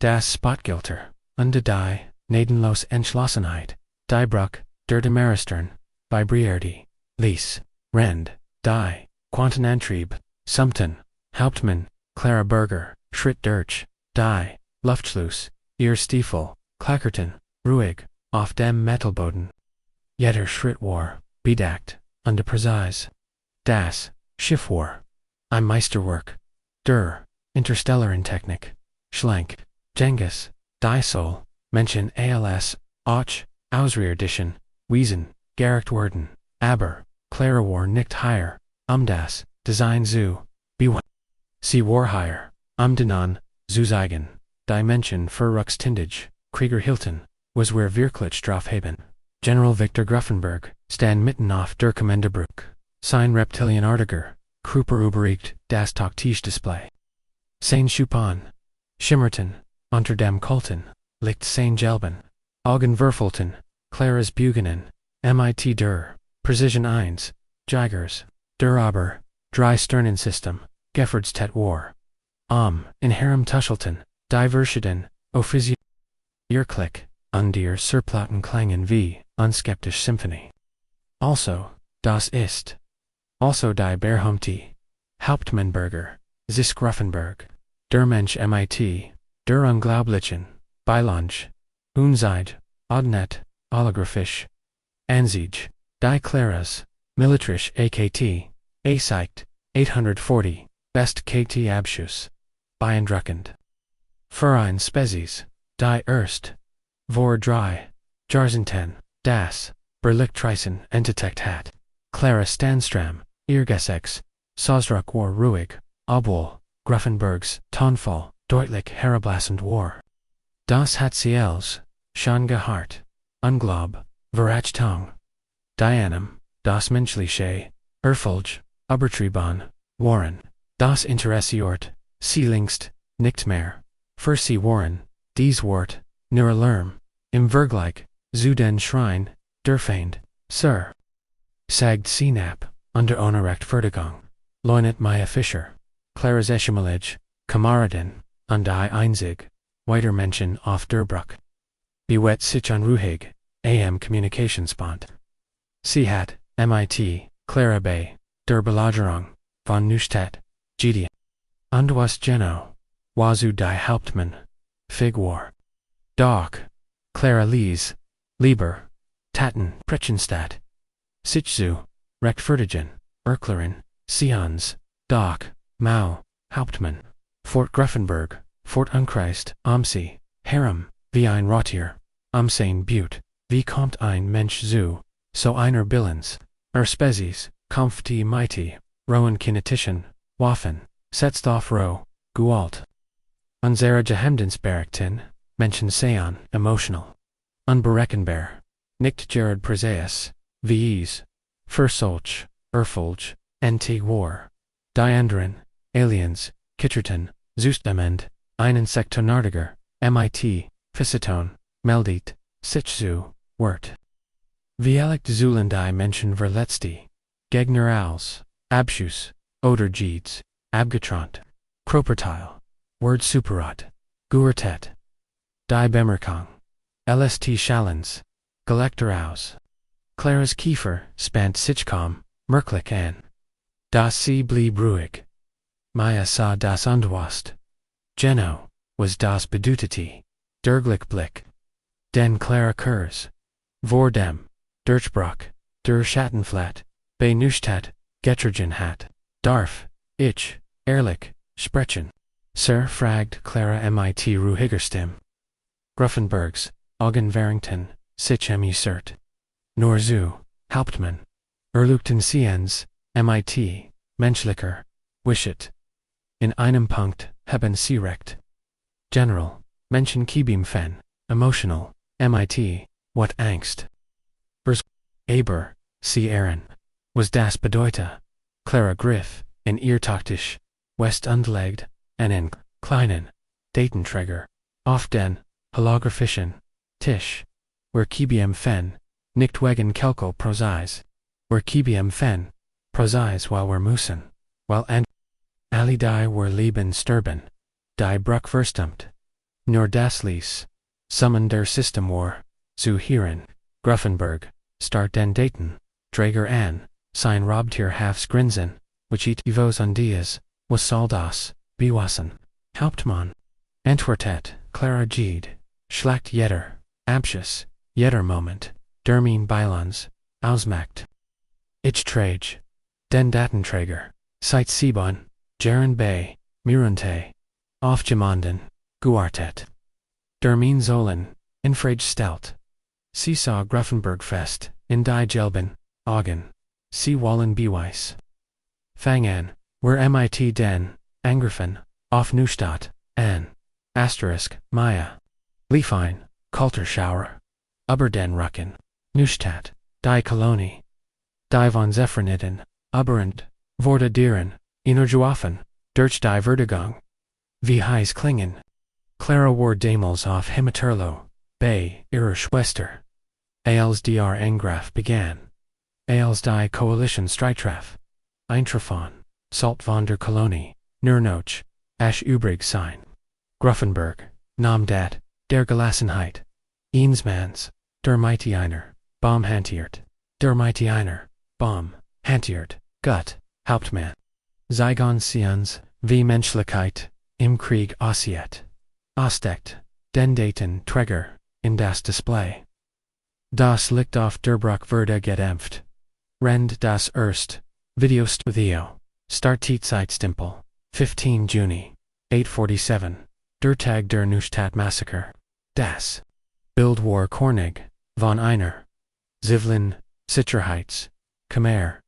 das Spotgilter, unter die, Nadenlos Entschlossenheit, die Bruck, der Demeristern, Vibrierde, Lies, Rend, die, Quantenantrieb, Sumpten, Hauptmann, Clara Berger, Schritt durch, die, Luftschluss, ihr Stiefel, Klackerten, ruhig, auf dem Metallboden. Jeder Schritt war, bedeckt, und präzise. Das, Schiff war, ein Meisterwerk. Der, Interstellarentechnik, schlank, Genghis, die Soul, Menschen als, auch, Ausreerdition, Wiesen, Gericht worden, aber, Clara war nicht higher, das, Design zu, bewa. Sie war higher, denan, zu zeigen, die Menschen verruxtindig, Krieger Hilton, was wir wirklich drauf haben. General Victor Gruffenberg, stand mitten auf der Kommanderbrücke, sein Reptilienartiger, Kruper überregt, das Taktischdisplay. Sein Schupan, Schimmerten, unter dem Kulten, liegt sein Gelben, Augenwürfelten, Claras Bugenen, mit der, Precision 1, Jaegers, der aber, drei Sternensystem, Geffordstet war. In Herem Tuschelten, die Verschieden, Ophysio. Ihr Klick, dir Surplatten klangen wie, unskeptisch Symphonie. Also, das ist. Also die Berhumti, Hauptmannberger, Zisk Gruffenberg, der Mensch mit, der Unglaublichen, Beilange, Unseid, Odnet, Holographisch, Ansiege, die Claras, Militrisch AKT, Aseicht, 840, Best KT Abschuss, Beeindruckend. Verein Spezies, die Erst, vor drei, Jahrzehnten, das, Berlichtreisen entdeckt hat. Clara Stanstram, ihr Gesetz, Sosruck war ruhig, obwohl, Gruffenbergs, Tonfall, deutlich herablassend war. Das hat sie els, schon gehört, Unglaub, Verachtung. Dianam, das Menschliche, Erfolg, Übertrieben, waren, das interessiert, sie längst, nicht mehr, für sie waren, dies Wort, nur Alarm, im Vergleich, zu den Schrein, der Feind, Sir. Sagt sie nap, unter Unrechtfertigung, leunet Maya Fischer, Claras Eschemalige, Kameraden, und die einzig, weiter Menschen auf der Brücke. Bewet sich unruhig, Kommunikationsband. Sie hat, mit, Clara bei, der Belagerung, von Neustadt, Gideon. Und was genau, wazu die Hauptmann, Figur. Doch, Clara Lies, lieber, Taten, Pritchenstadt. Sich zu, rechtfertigen, Erklären, Sions, doch, Mao, Hauptmann, Fort Gruffenberg, Fort Unchrist, sie, Herem, wie ein Rotier, sein Butte, wie kommt ein Mensch zu, so einer Billens, Spezies, Kampf die Mighty, Rowan Kinetischen, Waffen, setzt auf Roh, Gualt. Unsere Gehemdensbergten, Menschen seien, emotional. Unberechenbar, nicht Gerard Prezeus, Vies, Versolch, Erfolg, NT War. Die anderen, Aliens, Kitcherton, Zustamend, einen Sektonartiger, mit, Physiton, Meldet, sich zu, Wort. Vielik zullen die Menschen verletzte, Gegner als, Abschuss, oder Jeeds, Abgetrant, Kroperteil, Word superat, Guertet. Die Bemerkung, LST Schallens, Gelektor aus. Claras Kiefer, spant sich kaum, merklich an. Das sie blieb ruhig. Maya sah das Undwast. Geno, was das bedeutete, der Blick. Den Clara Kurs. Vor dem, Durchbruch, der Schattenflat, bei Neustadt, Getrogen hat, darf, ich, ehrlich, sprechen. Sir fragt Clara mit ruhiger Stimme. Gruffenbergs, Augen Warrington, sich amüsiert. Nur zu, Hauptmann. Erlugten Siens, mit, menschlicher, wishet. In einem Punkt, haben sie recht. General, Menschen kiebim fan, emotional, mit, what Angst. Vers. Aber, sie Ehren. Was das bedeute? Clara Griff, in ihr taktisch, West unlegt, en kleinen, Datenträger, auf den, holographischen, Tisch, where kiebiem fen, nicht wegen Kelko Prozis, where kiebiem fen, Prozis while wir müssen, while and, alle die wir leben sterben, die Bruck verstumt. nur das Lies, summen der System war, zu hören, Gruffenberg, start den Daten, Drager an, sein Robtier Hafs Grinsen, which eat Evos und Dias, was soll das, bewassen, Hauptmann, Antwortet, Clara Gede, Schlacht jeder, Abschuss, jeder Moment, Dermin Beilans, Ausmacht. Ich trage, den Datenträger, seit Sieben, Jaren Bay, Mirunte, Aufgemanden, Guartet. Dermin Zolen, Infrage Stellt. Seesaw Gruffenberg Fest, in die Gelben, Augen, Sie Wallen Beweis. Fangan, where mit den, Angriffen, auf Neustadt, an, Asterisk, Maya. Liefein, Kulturschauer. Aber den Rucken, Neustadt, die Kolonie. Die von Zephroniden, Aberrend, Vorda Dieren, Innerjuafen, Durch die Vertigung. Wie heiß klingen. Clara war damals auf Himmeterlo, bei ihrer Schwester. Als der Angriff begann. Als die Koalition Streitraf. Eintrafen, Salt von der Kolonie, nur noch, Asch übrig sein. Gruffenberg, nahm dat, der Gelassenheit. Eensmans, der Mighty einer, Baum hantiert. Der Mighty einer, Baum, hantiert, Gut, Hauptmann. Zygon Sians, wie Menschlichkeit, im Krieg aussieht. Aussteckt, den Daten Träger, in das Display. Das Licht auf der Bruck wurde gedämpft. Rend das erst, Video, Startzeitstempel, 15 Juni, 8:47, der Tag der Neustadt Massacre. Das Bild war Kornig, von einer. Zivlin, Sicherheits, Khmer.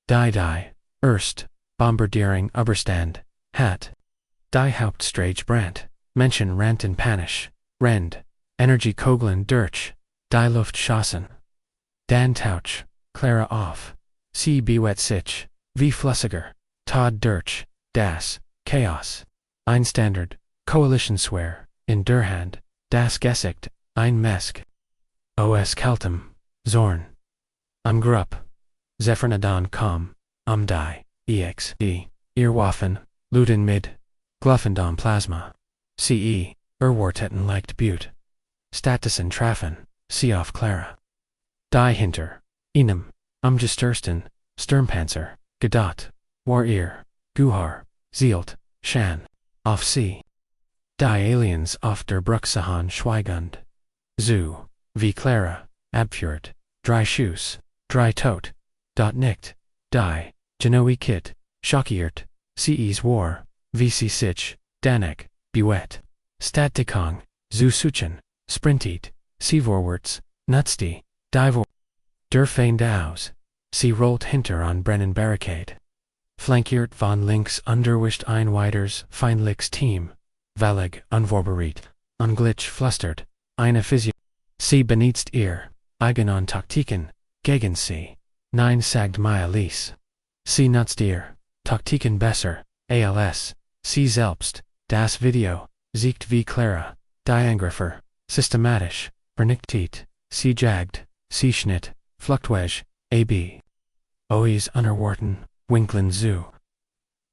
Die, erst, Bombardierung Überstand, hat. Die Hauptstrage Brand, Menschen Ranten Panisch, Rend, Energie Koglen durch, die Luftschossen. Dan Tauch, Clara auf. Sie bewet sich, wie Flüssiger, Todd durch, das, Chaos. Ein Standard, Coalition Swear, in der Hand, das Gesicht, ein Mesk. Os Kaltem, Zorn. Am Grupp. Zephronadon com, die, exe, Earwaffen, Luden mit, Gluffendom Plasma. Ce, Erwarteten leicht Butte. Statusen Trafen, sie auf Clara. Die hinter, Inem, Umgestersten, Sturmpanzer, Gedat, war ihr, Guhar, Zielt, Shan, auf sie. Die Aliens auf der Bruchsahan schweigend. Zu, wie Clara, abführt, drei Schuss, drei tot, dot nicht, die, Genoe Kit, schockiert, CE's war, wie sie sich, Danek, bewet. Statikong, zu suchen, sprintet, sie vorwärts, nutzte, die vor. Der Feind aus, sie rollt hinter an Brennan Barricade. Flankiert von links underwischt ein weiters feindliches Team, Valig, unvorbereitet, unglitch flustert, eine Physio. Sie benutzt ihr, eigenen Taktiken, gegen sie. Nein sagt Maya Lies. Sie nutzt ihr, Taktiken besser, als, sie selbst, das Video, siegt wie Clara, die Angreifer, systematisch, vernichtet, sie jagt, sie schnitt, fluchtweg, ab. Ois unerwarten, winklen zu.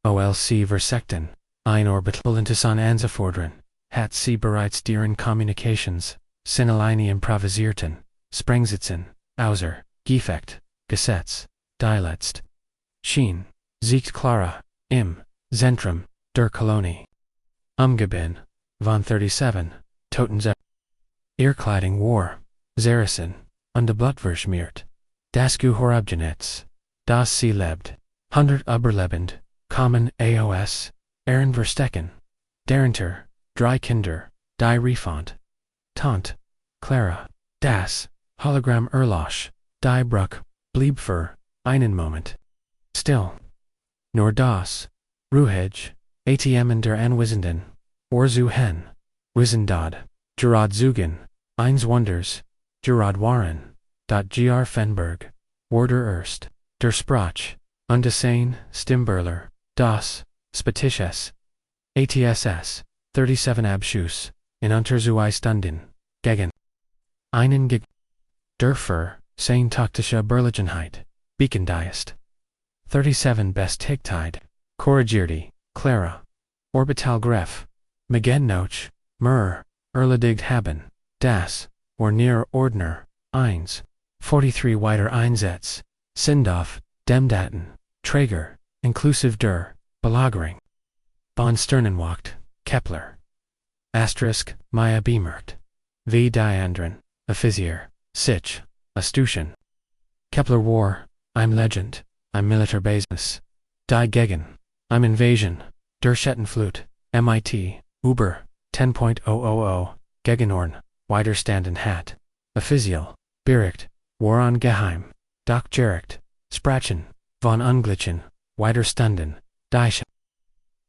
Olc versekten, ein Orbital an anzufordern, hat sie bereits deren Communications, Sinneleine improvisierten, Sprengsitzen, außer, Gefecht, Gesetz, die letzt. Schien, siegt Clara, im, Zentrum, der Kolonie. Umgeben, von 37, Toten Irrkleiding war, Zerrissen, und de Blutverschmiert. Das Gehorabgenetz, das sie lebt, 100 Überlebend, kommen AOS, Ehrenverstecken. Darunter, drei Kinder, die Refund. Tant, Clara, das, Hologramm Erlosch, die Bruck, blieb für, einen Moment. Still. Nur das, Ruhig, ATM in der Anwissenden, or zu hen, Wissendad, Gerard Zugen, eins Wonders, Gerard Warren, Gr. Fenberg, Warder Erst, der Sprach, Undesane, Stimberler, Das, Spetisches, ATSS, 37 Abschuss, in unter 2 Stunden, gegen einen der für, sein taktische Berligenheit, Beacondiest. 37 Best Higtide, Corrigierte, Clara, Orbital Gref, Magen Noch, Mur, erledigt haben, das, or near ordner, eins, 43 weiter Einsätze, sind auf, dem Daten, Träger, inclusive der, Belagerung. Von Sternenwacht, Kepler. Asterisk, Maya bemerkt. Wie die anderen, Offizier, sich, Astution. Kepler war, I'm legend, I'm military basis. Die Gegen, I'm invasion, der Schettenflut, MIT, Uber, 10.000, Gegenorn, Widerstanden hat. Offiziell, Bericht, war on Geheim, Doch Gericht, Sprachen, von Unglichen, Widerstanden, die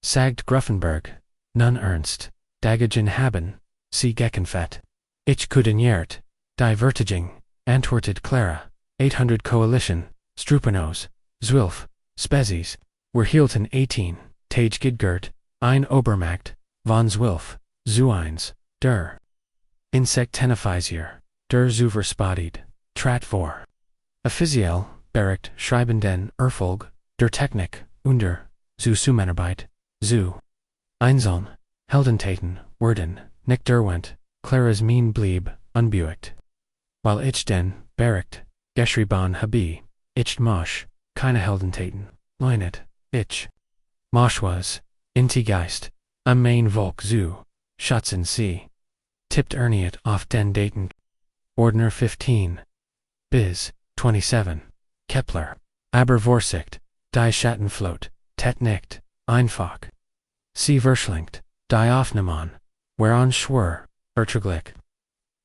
Sagt Gruffenberg, nun ernst, Dagegen haben, sie Gekenfett. Ich kudiniert, die Vertiging, antwortet Clara, 800 Coalition, Strupenos, 12, Spezies, were hielten 18, Tage Gidgert, ein Obermacht, von 12, zu 1, der Insektenifisier, der Zuverspotted, Trat vor. Offiziell, Bericht, Schreibenden, Erfolg, der Technik, unter, zu Zusammenarbeit, zu Einzeln, Heldentaten, werden, nicht derwent, Claras Mien blieb, unbeuggt. Weil ich den, Bericht, geschrieben habe, ich mosch, keine Heldentaten, leinet, ich mosch was, inti Geist, am main Volk zu, Schatzen sie, tippt erniet auf den Daten. Ordner 15. Bis, 27. Kepler, aber Vorsicht, die Schattenflot, tet nicht, einfach. Sie verschlingt, die Aufnahmen, whereon schwör, erträglich.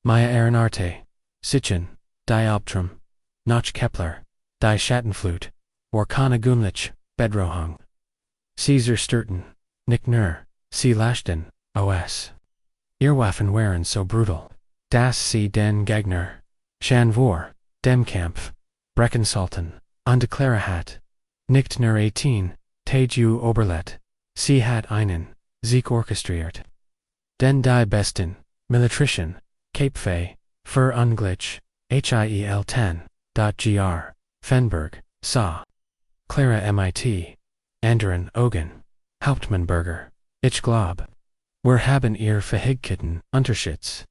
Maya Ehrenarte, Sichen, die Albtraum, nach Kepler, die Schattenflut, or keine Gunlich, Bedrohung. Caesar Sturton, nicht nur, sie lachten, os. Ihr Waffen waren so brutal, dass sie den Gegner, schon vor, dem Kampf, brechen sollten, und Clara hat, nicht nur 18, Tage Oberlet, sie hat einen, Sieg orchestriert. Den die besten, Militrischen, Capefei, verunglitsch, HIEL 10, .gr, Fenberg, Sa. Clara MIT, anderen Augen, Hauptmannberger, ich glaub. Wir haben ihr Verhigkitten, Unterschitz.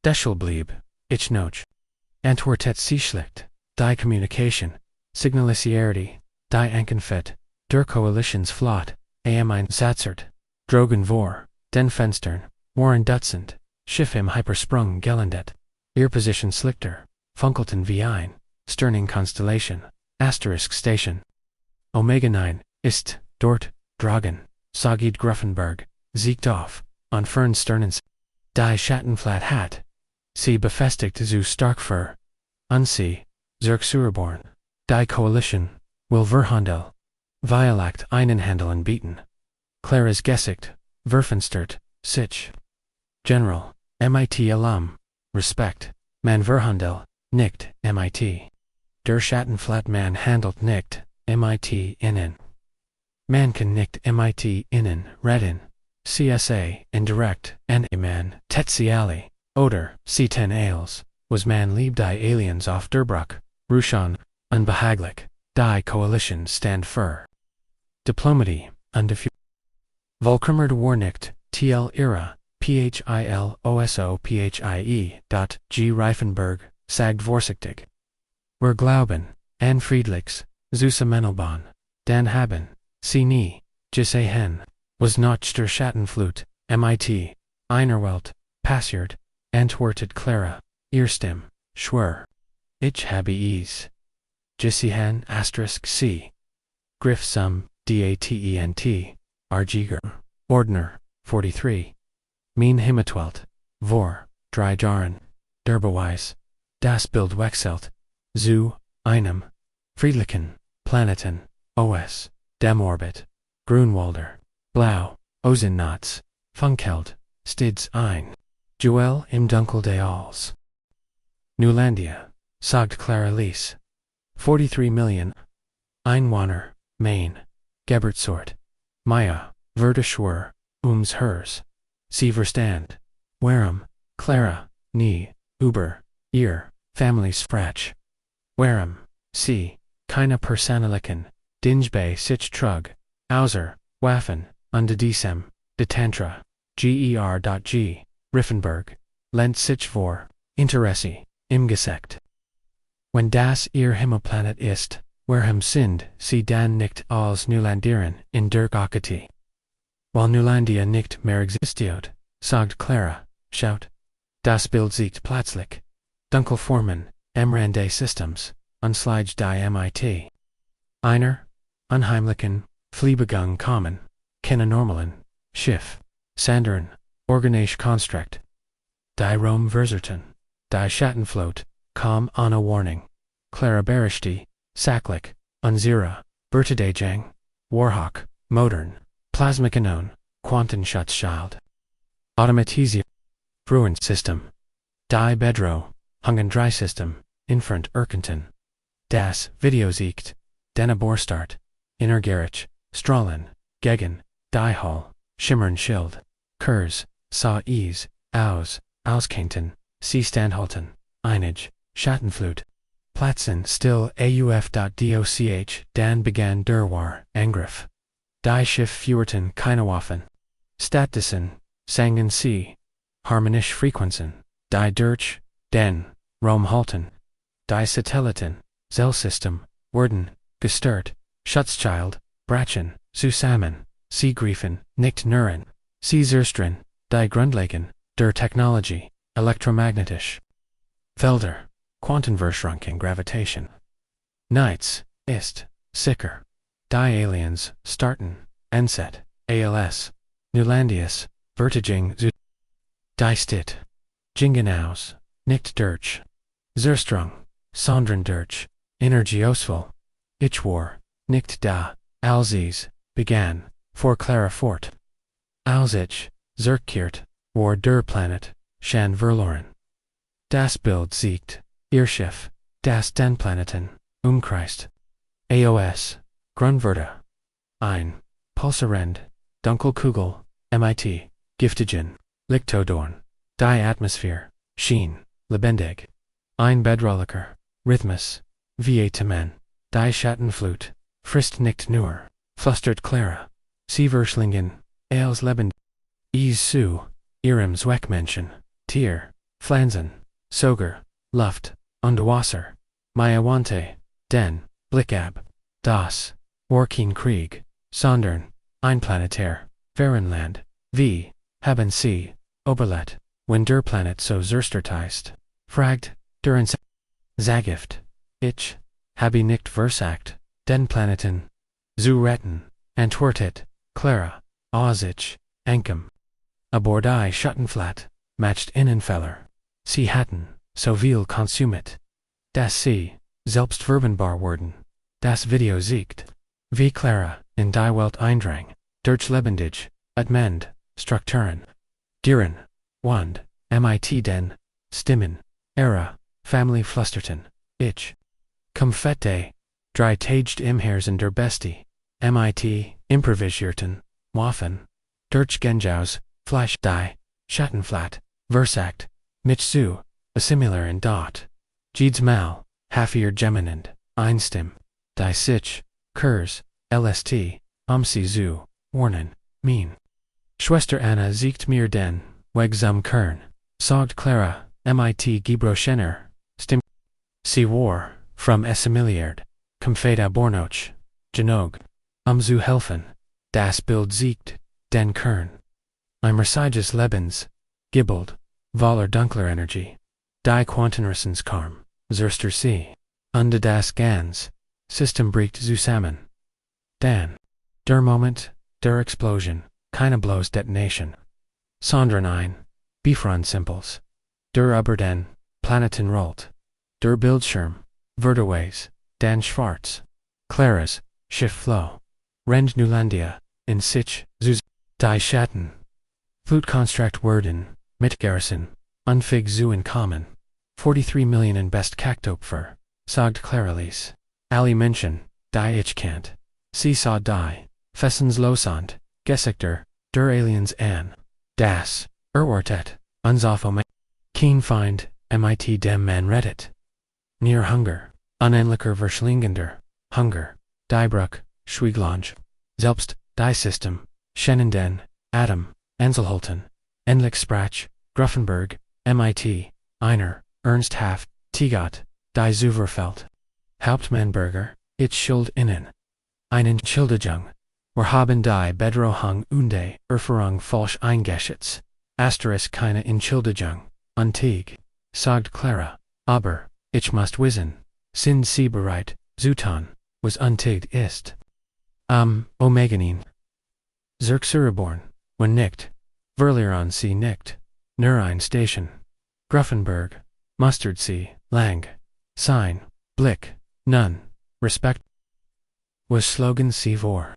Deschel blieb, ich noch. Antwortet sie schlicht, die Communication, Signaliciarity, die Ankenfett, der Koalitionsflot, ein Satzert, Drogen vor, den Fenstern, waren Dutzend, Schiff im Hypersprung gelandet, ihr Position slichter, funkelten wie ein, Sterning Constellation, Asterisk Station. Omega 9, ist, dort, Dragen, Sagid Gruffenberg, siegt auf, on Fern Sternens, die Schattenflat hat, sie befestigt zu stark für, sie, Zergsurborn, die Koalition, will Verhandel, Violact einen Handeln bieten. Claras Gesicht, Verfinstert, sich. General, MIT Alum, Respekt, man Verhandel, nicht, MIT. Der Schattenflat man handelt nicht, MIT innen. Man kann nicht MIT innen retten. CSA, indirect, and man, Tetziali, oder, C10 Ales, was man lieb die Aliens auf der Bruck, Ruschan, unbehaglich, die Koalition stand für. Diplomatie, undefeated. Volkermerd Warnicht, TL Ira, PHILOSOPHIE. G. Reifenberg, sagt vorsichtig. Wir glauben, an Friedlichs, Zusammenleben, dan haben, sie nie, gesehen, was noch der Schattenflut, MIT, Einerwelt, passiert, antwortet Clara, ihr Stimm, schwör. Ich habe es. Gesehen asterisk c. Griff sum, DATENT, Argiger, Ordner, 43. Mein Himmelwelt, vor, drei Jahren, der Beweis, das Bild wechselt, zu, einem, friedlichen, Planeten, OS, dem Orbit, Grunwalder, Blau, Ozennatz, Funkeld, Stids ein. Joel im Dunkel des Alls. Newlandia, sagt Clara Lies. 43 Million. Einwohner, Maine, Geburtssort. Maya, Verdeschwur, hers. Sie verstand. Warum, Clara, nie, über, ihr, Familiesfrach. Warum, sie, keine Personaliken, Dingebei sich trug, Außer, Waffen, und Desem, de Tantra, ger.g, Riffenberg, Lent sich vor, Interesse, im Gesekt. Wenn das ihr Himmelplanet ist, warhem sind sie dann nicht als Neulandieren in der Akati. Weil Neulandia nicht mehr existiert, sagt Clara, schaut. Das Bild siegt plötzlich. Dunkel Formen, Rande Systems, unslide die MIT. Einer, unheimlichen, Fliehbegang kommen, keine normalen, Schiff, Sandern, organische Konstrukt. Die Rom verserten, die Schattenfloat, kam ohne Warning. Clara Berichti, Sacklich, Unzira, Bertadejang, Warhawk, Modern, Plasmakanon, Quantenschutzschild. Automatisier, Bruin System. Die Bedro, Hungendry System, Inferent Erkenten. Das Videosiegt, Dennaborstart, Innergerich, Strahlen, Gegen, Die Hall, Schimmern Schild, Kurs, Saw Ease, Auskenten, See Standhalten, Einage, Schattenflut. Platzen still auf.doch, dann begann der War, Angriff. Die Schiff führten keine Waffen. Stattdessen, sangen sie, harmonisch Frequenzen, die durch, den, Raum halten. Die Satelliten, Zellsystem, wurden, gestört, Schutzschild, Brachen, zusammen, sie griefen, nicht Nuren, sie zerstren, die Grundlagen, der Technologie, elektromagnetisch. Felder, Quantenverschränkung Gravitation. Nights, ist, sicher. Die Aliens, starten, Enset, ALS, Neulandius, Vertiging zu. Die Stit, Jingenaus, nicht durch. Zerstrung, Sondern durch, Energieosvoll. Ich war, nicht da, als begann, vor Clara fort. Als ich, zurückkehrt, war der Planet, schon verloren. Das Bild siegt, ihr Schiff, das den Planeten, umkreist. AOS, Grundwörter. Ein, Pulsarend, Dunkelkugel, MIT, Giftigen, Lichtodorn. Die Atmosphäre, Schien, lebendig. Ein Bedrolliker, Rhythmus, Vitamin. Die Schattenflut, frisst nicht nur, flüstert Clara. Sie Verschlingen, als lebend. Zu, ihrem Zweckmenschen, Tier, Pflanzen, Soger, Luft, und Wasser. Maiawante, den, Blickab, das, Orkin Krieg, sondern, einplanetär, Fernland, wie, haben sie, Oberlet, wenn der Planet so zerstört fragt, der Zagift, ich, habe nicht versagt, den Planeten, zu retten, antwortet, Clara, als ich, Enkem. Aboard die Schattenflat, matcht Innenfeller. Sie hatten, so viel konsumet, dass sie, selbst verwendbar wurden. Das Video siegt, wie Clara, in die Welt eindrang, durch lebendig, atmend, Strukturen. Dieren, Wand, MIT den, Stimmen, Era, Family flusterten, ich. Comfette, drei Taged Imhersen der Bestie, MIT, improvisierten, Waffen, durch Genjaus, Fleisch die, Schattenflat, Versagt, Mitsu, assimilar in dot. Jeeds mal, Haffier geminend, Einstim, die sich, Kurs, LST, sie zu, warnen, mean. Schwester Anna siegt mir den, weg zum Kern, sagt Clara, MIT Gebroschener, Stim. Sie war, from assimiliert, Comfeda Bornoch, Genog, zu helfen, das Bild siegt, den Kern. Ein Mersages Lebens, Gibbeld, Voller dunkler Energie, die Quantenrissenskarm, Zerster See, unter das Gans, System bricht zusammen. Dan, der Moment, der Explosion, keine bloß Detonation. Sondern ein, Befront-Simples, der Überden, Planeten rollt, der Bildschirm, Verderways, Dan Schwarz, Claras, Schiff Flow, Rend Neulandia, in sich, Zuz, die Schatten. Flutkonstrukt werden, mit Garrison, unfig zu in common. 43 million in best Kaktopfer, sagt Claralies. Ali Menschen, die ich kannt. Sie saw die, Fessens losand, Gesikter, der Aliens an. Das, Erwartet, Unsaufome. Keen find, MIT dem man Reddit. Near Hunger, unendlicher Verschlingender, Hunger, die Bruck, Schwieglange. Selbst, die System, Schennenden, Adam, Enzelholten, Endlich Sprach, Gruffenberg, MIT, Einer, Ernst Haft, Tiegat, die Zuverfeld. Hauptmannberger, ich schuld Ihnen. Einen Schildejung. Wir haben die Bedrohung und Erfahrung falsch eingeschätzt. Keine Entschuldigung, Antig. Sagt Clara, aber, ich muss wissen, sind Sie bereit, zu tun, was untigt ist? Omeganin. Zerxereborn, when nicht. Verlieren Sie nicht. Nur ein Station. Gruffenberg, Mustard Sie, Lang. Sein, Blick, Nun, Respekt. Was Slogan Sie vor.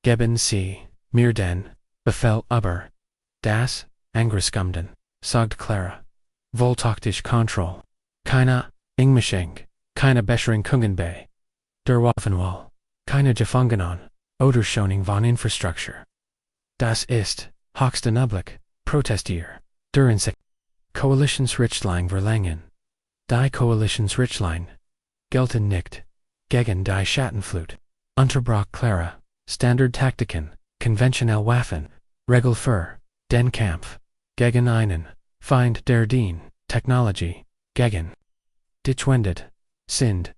Geben Sie, mir den, Befehl aber. Das, Angriffskumden, sagt Clara. Volltaktisch Kontroll. Keine, Engmischung, keine Beschränkungen bei der Waffenwahl. Keine Gefangenen, oder Schonung von Infrastruktur. Das ist, höchste Nublick, Protestier, der Insekt. Koalitionsrichtlinie verlangen. Die Koalitionsrichtlinie gelten nicht gegen die Schattenflut. Unterbrach Clara, Standardtaktiken, konventionelle Waffen, Regel für den Kampf, gegen einen Feind der den Technologie, gegen ditwendet, sind,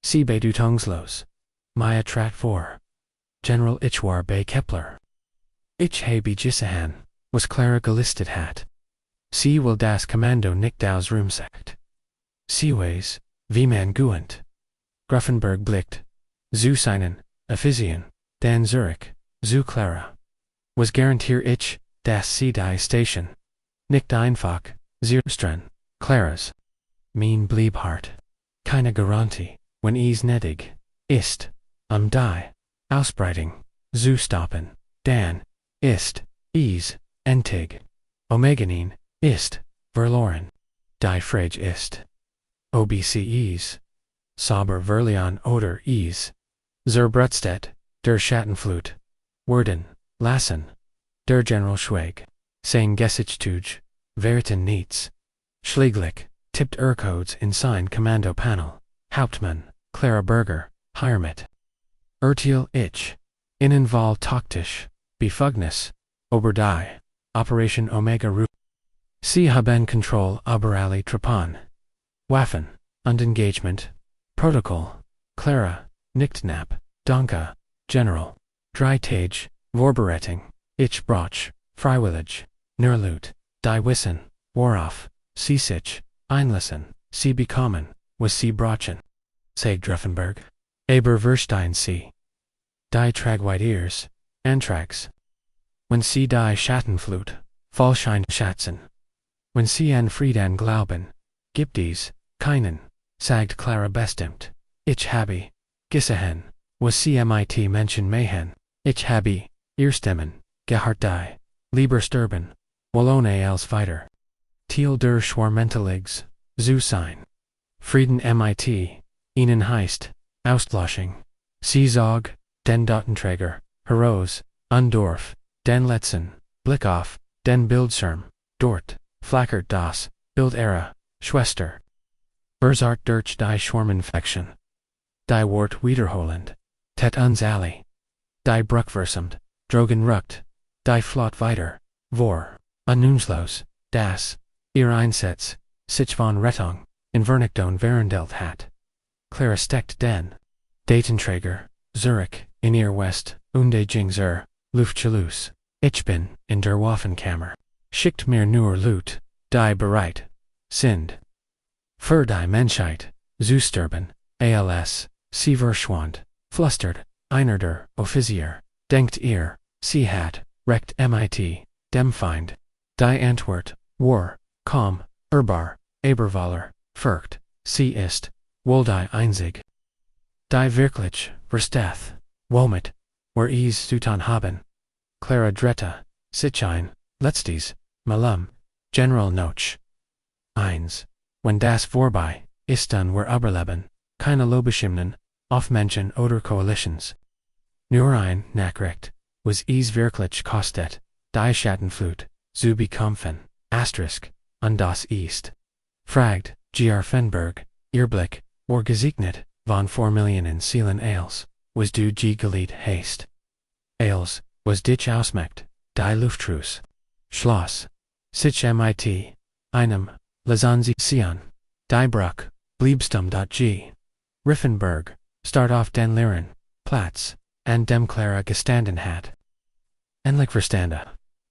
sie bedeutungslos, Maya trat vor. General ich war bei Kepler. Ich habe gesehen, was Clara gelistet hat. Sie will das Kommando nicht aus Rumsekt. Sie weiß, wie man guent. Gruffenberg blickt, zu seinen, Ephesien, Dan Zurich, zu Clara. Was garantier ich, dass sie die Station. Nicht einfach, zerstren, Claras. Mein blieb hart. Keine Garantie, wenn es nötig ist, die Ausbreitung zu stoppen, dann ist es entig. Omeganin ist verloren. Die Frage ist, ob sie es sauber verlieren oder es zerbrutzt, der Schattenflut werden lassen. Der General schweig, sein Gesichtszug verrieten nichts. Schläglich tippt Codes in sein Kommandopanel. Hauptmann, Clara Berger, Hiermit. Urteil ich. Innenwahl taktisch, Befugnis, über die Operation Omega Ru. Sie haben Control über alle Truppen. Waffen, und Engagement. Protokoll, Clara, nicht knapp, danke, General. 3 Tage, Vorbereitung, ich brauch, freiwillig, nur Lut, die Wissen, worauf, sie sich, einlassen, sie bekommen, was sie brauchen. Sagt Gruffenberg. Aber verstehen Sie. Die Tragweite ihres Antrags. Wenn Sie die Schattenflut, Fallschein schätzen. Wenn Sie an Frieden glauben, gibt es keinen, sagt Clara bestimmt. Ich habe gesehen, was Sie mit Menschen machen. Ich habe ihr Stimmen gehört die lieber sterben, ohne als weiter. Teil der Schwarmentaligs, zu sein. Frieden mit Ihnen heißt, Auslöschung. Sie sag, den Datenträger, Heroes, Undorf, den Letzten, Blick auf, den Bildschirm, dort, flackert das, Bildera, Schwester. Verzart durch die Schwarminfektion. Die Wort wiederholend, tet uns alle. Die Bruckversamt, drogen ruckt, die Flott weiter, vor, annungslos, das, ihr Einsatz, sich von Rettung, in Vernichtung verhandelt hat. Clara steckt den Datenträger, Zurich, in ihr West, und ging zur Luftschluss. Ich bin in der Waffenkammer. Schickt mir nur Lut, die bereit sind. Für die Menschheit, zu sterben, als, sie verschwand, flüstert, einer der Offizier, denkt ihr, sie hat, recht mit, dem Feind. Die Antwort, war, kaum, Eberwaller, fürcht, sie ist, wohl die einzig. Die wirklich, versteth, womit, wer es zu tun haben. Clara dretta, sich ein, letztes, malum, General Noch. 1. Wenn das vorbei ist dann wir Überleben, keine Lobeschimmnen, auf Menschen oder Koalitions. Nur ein Nachricht, was es wirklich kostet, die Schattenflut, zu bekämpfen, und das ist. Fragt, Gr. Fenberg, ihr Blick, war gesegnet, von 4 Millionen Seelen als, was du geliebt hast. Als, was dich ausmacht, die Lufttruss. Schloss. sich mit, einem, Lasanzi Sion, die Bruck, Bliebstum.g. Riffenberg, start auf den Lehren, Platz, and dem Clara gestanden hat. Endlich Verstande.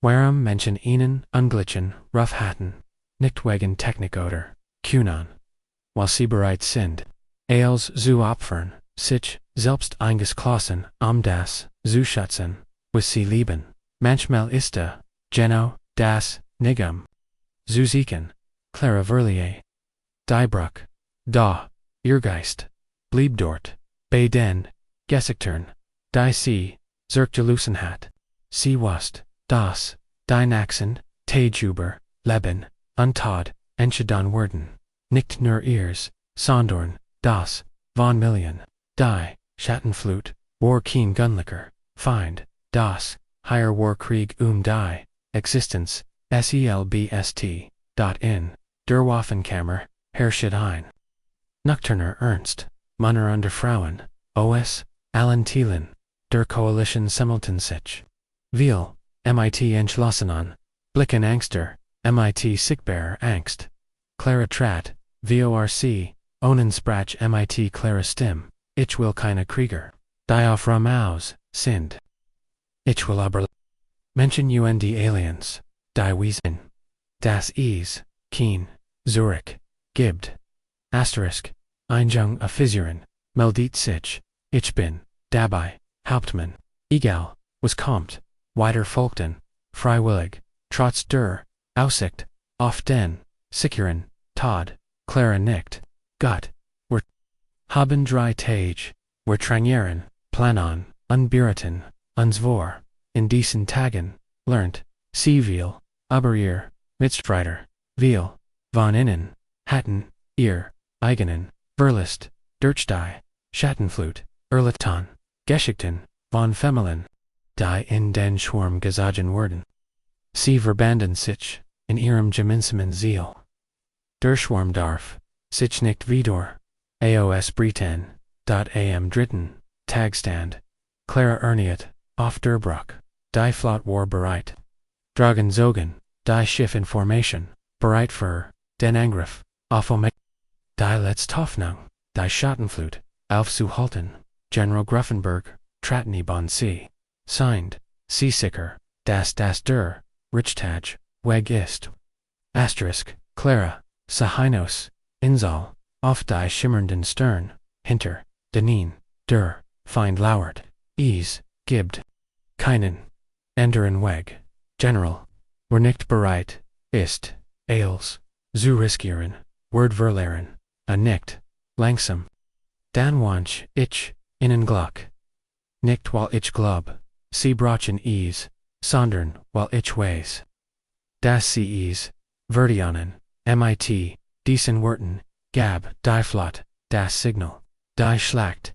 Warum Menschen ihnen, Unglichen, rough hatten, nicht wegen Technik oder, Kunan. Weil sie bereit sind, als zu opfern, sich, selbst eingeschlossen, das, zu schützen, was sie lieben. Manchmal ist Geno, das, Nigam. Zu siegen, Clara Verlier. Die Bruck, da, ihr Geist, blieb dort, bei den, Gesichtern, die sie, zurückgelassen hat. Sie wusste, dass, die Nachsen, Tageüber, Leben, untad, entschieden wurden, nicht nur ihrs, sondern, das, von Million, die, Schattenflut, war kein Gunlicher, Feind, das, higher war Krieg die, Existenz, selbst, in, der Waffenkammer, herrscht ein. Nocturner Ernst, Manner unter Frauen, OS, Allen Thielen, der Koalition simultan sich. Viel, mit entschlossen, Blicken Angster, mit sichtbar Angst. Clara Trat, VORC, ohne Sprach mit Clara Stimme, ich will keine Krieger. Die auf Rum aus, sind. Ich will aber Menschen die Aliens, die Wiesen. Das is, Keen, Zurich, gibt. Asterisk, Einjung Affisieren, meldet sich, ich bin, dabei, Hauptmann, egal, was kommt, weiter folgten, freiwillig, trotz der, Aussicht, auf den, sicheren, Tod, Clara nickt, Gott, wir haben 3 Tage, wir trainieren, planen, unbeirrten, uns vor, in diesen Tagen, lernt, sie viel, aber ihr, Mitstreiter, viel, von innen, hatten, ihr, eigenen, Verlust, durch die, Schattenflut, Erliton, Geschichten, von Femmeln, die in den Schwarm gesagen wurden. Sie verbanden sich, in ihrem gemeinsamen Ziel. Der Schwarm darf, sich nicht wieder, AOS Britain, am dritten, Tagstand, Clara erniet, auf der Bruck, die Flot war bereit. Dragon zogen, die Schiff in Formation, bereit für, den Angriff, auf die letzte Hoffnung, die Schattenflut, aufzuhalten, General Gruffenberg, Tratni bon See. Signed, Seesicker, das der, Richtag, Weg ist. Asterisk, Clara, Sahinos, Insal, auf die schimmernden Stern, hinter, Denin, der, Feind lauert, gibt. Keinen. Ändern Weg, General, wir nicht bereit, ist, als, zu riskieren, Word verlehren, nicht, langsam. Dan wanch, ich, innen Gluck. Nicht weil ich glaub, sie brachen sondern weil ich weiß. Das sie Vertionen, mit, diesen Worten, gab, die Flot, das Signal, die Schlacht,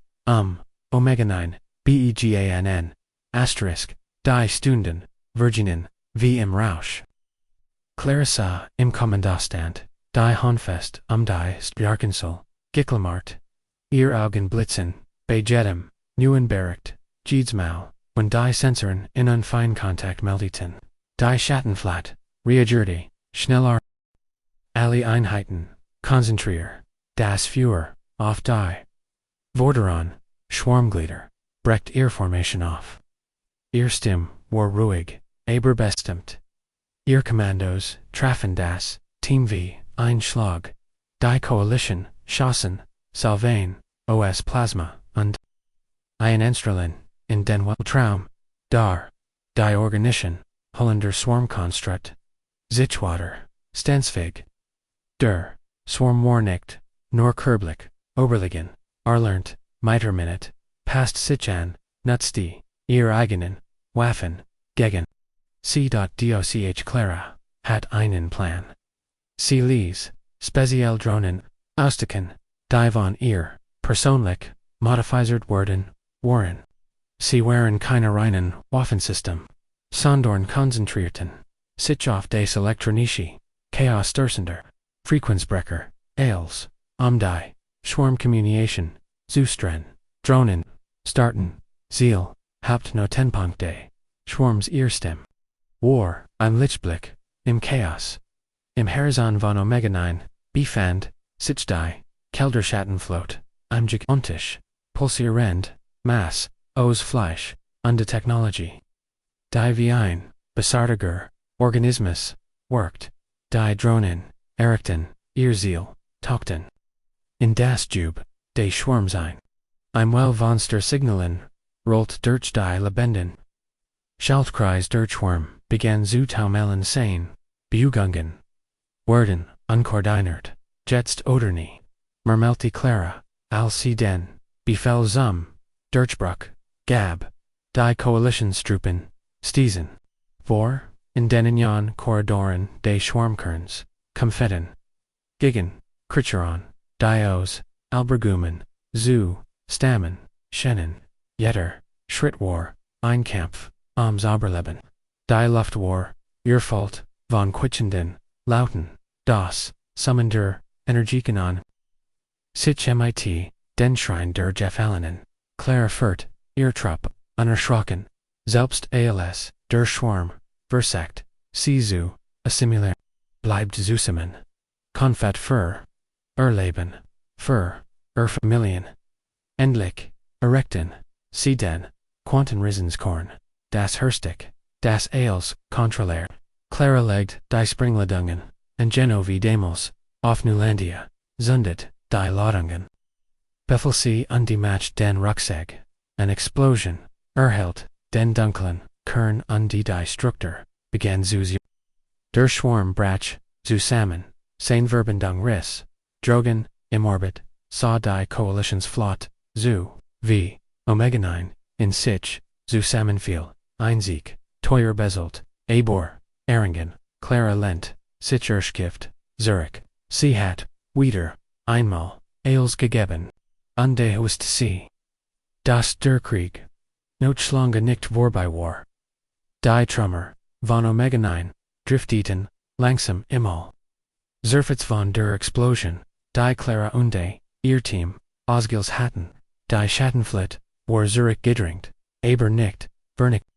Omega 9, BEGANN, Asterisk, die Stunden, Virginen, wie im Rausch. Clarissa, im Kommandostand, die Handfest, die Stjarkensel, Gickelmart, ihr Augen blitzen, bei jedem, Neuenbergt, Jeedsmal, wenn die Sensoren in Unfeinkontakt meldeten, die Schattenflat, reagierte, schneller. Alle Einheiten, konzentrier, das Führer, auf die. Vorderon, Schwarmglieder, brecht ihr Formation auf. Ihr Stimme war ruhig, aber bestimmt. Ihr Kommandos trafen das Team wie ein Schlag. Die Koalition schossen, Salvain, OS Plasma, und ein Enstrelin, in den Traum, dar, die Organischen, Holländer Swarmkonstrukt, Sichwater, Stansfig, der, Swarm war nicht, nur körblich, Oberligen, erlernt, Meiterminute, passt sich an, nutzt die, ihr eigenen, Waffen, gegen. C.doch Clara, hat einen Plan. Sie ließ, speziell Drohnen, ausstecken, die von ihr, persönlich, modifiziert waren. Sie waren keine reinen Waffensystem, sondern konzentrierten, sich auf das elektronische, chaos-stürzender, Frequenzbrecher, als, die, Schwarmkommunikation, Zustren, Drohnen, starten, Ziel, Hauptnotenpunkte, Schwarms Erstem. War, ein Lichtblick, im Chaos, im Horizon von Omega 9, befand, sich die, Kelderschattenfloat, Imgig ontisch, pulsierend, Mass, aus Fleisch, unter Technology. Die wie ein, Besartiger, Organismus, worked, die Drohnen, errichten, ihr Ziel, tauchten. In das Jube, des Schwarm sein. Im Well von der Signalen, rollt durch die Lebenden. Schaltkreis der Schwarm, begann zu taumelen sein, Beugungen. Werden, unkoordiniert, jetzt oder nie. Mermelti Clara, als sie den, befell zum, Durchbruch, gab, die Koalitionstruppen, stiesen. Vor, in den Jahren Korridoren des Schwarmkerns, Konfetten. Gegen, Kricheron, Dios, Albergumen, zu, Stammen, Schennen, Jetter, Schrittwar, Einkampf, ams Oberleben. Die Luftwar, Irrfault, von Quichenden, Lauten, das, Summander, Energiekanon. Sich mit, den Schrein der Gefallenen, Clara Furt, Irrtrupp, unerschrocken, selbst als, der Schwarm, versagt, sie zu, assimilar, bleibt zusammen. Konfett für, Erleben, für, Familien. Endlich, errichten, sie den, Quantenrisenskorn, das Herstig, das Eils, Kontrollair, Clara legt, die Springladungen, en Genovi Demos, auf Nulandia, zundet, die Ladungen. Befel sie undematcht den Rucksack, an Explosion, erhält, den dunklen, Kern die Struktur, begann zu der Schwarm brach, zusammen, sein Verbindung riss, drogen, im Orbit, sah die Koalitionsflotte, zu, wie, Omega 9, in sich, zusammenfiel, einzig, teuer beselt, Abor, Erringen, Clara Lent, sich erschifft, Zurich, sie hat, wieder, einmal, als gegeben, ungehust sie. Das der Krieg, notschlange nicht vorbei. Die Trümmer, von Omega 9, drifteten, langsam immer. Zerfits von der Explosion, die Clara und ihr Team, Osgils hatten, die Schattenflotte, war Zurich gedrängt, aber nicht, vernichtet.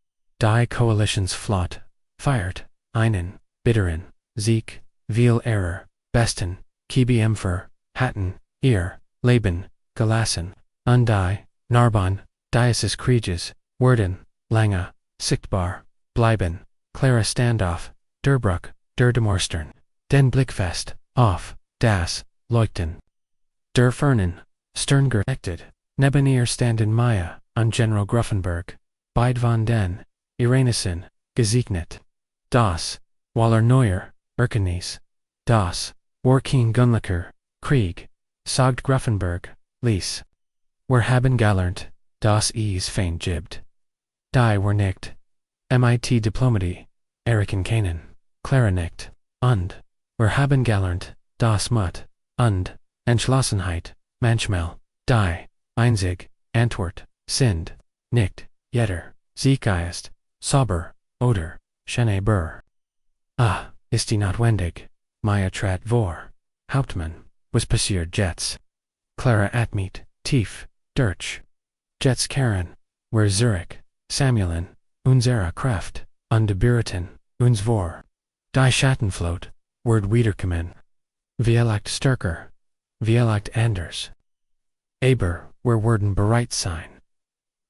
Die Koalitionsflotte, feiert, einen, bitteren, Sieg, viel Error, besten, Kiebämpfer, hatten, ihr, Leben, gelassen, und die, Narbonne, Dieses Krieges, werden, lange, sichtbar, bleiben, Clara Standoff, der Bruch, der Demorstern, den Blickfest, auf, das, Leuchten. Der Fernen, stern geächtet, neben ihr standen Maya, und General Gruffenberg, beid von den, Irenissen, gesegnet. Das, Waller Neuer, Erkennis, das, Warkeen Gunlicker, Krieg, sagt Gruffenberg, Lies. Wir haben gelernt, das fein gibbt. Die were nicht. MIT Diplomatie, Eriken Kanen, Clara nicht, und, wir haben gelernt, das Mut, und, Entschlossenheit, manchmal, die, einzig, Antwort, sind, nicht, jetter, Sieg ist, sauber, oder, schöne Bur. Ah, ist die notwendig, Maya trat vor, Hauptmann, was passiert jetzt? Clara atmet, tief, durch. Jetzt Karen, wer Zurich, Samuelin, unsere Kraft, und Büriten, uns vor. Die Schattenfloat, word wiederkommen. Vielleicht stärker, vielleicht anders. Aber, wir werden bereit sein.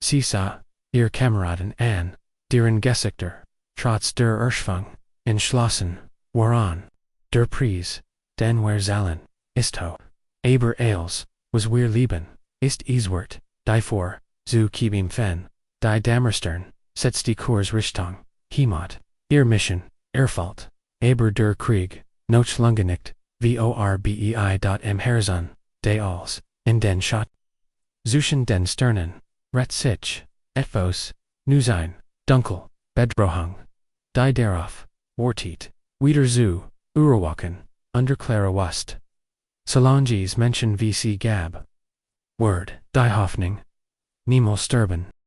Sie sah, ihr Kameraden an, deren Gesichter, trotz der Erschwung, entschlossen, waren. Der Preis, den wir zahlen, ist hoch. Aber als, was wir lieben, ist Iswort, die vor, zu Kiebim Fen, die Dammerstern, setzt die Kursrichtung, Heimat, ihr Mission, erfolgt, aber der Krieg, notschlungenicht, vorbei. Horizon, de als, in den Schott. Zwischen den Sternen, rett sich, etwas, nu sein, dunkel, bedrohung. Die darauf, wartet, wieder zu, Urwachen, under Clara Wust. Solanges Menschen wie sie gab. Word, die Hoffnung. Niemals sterben.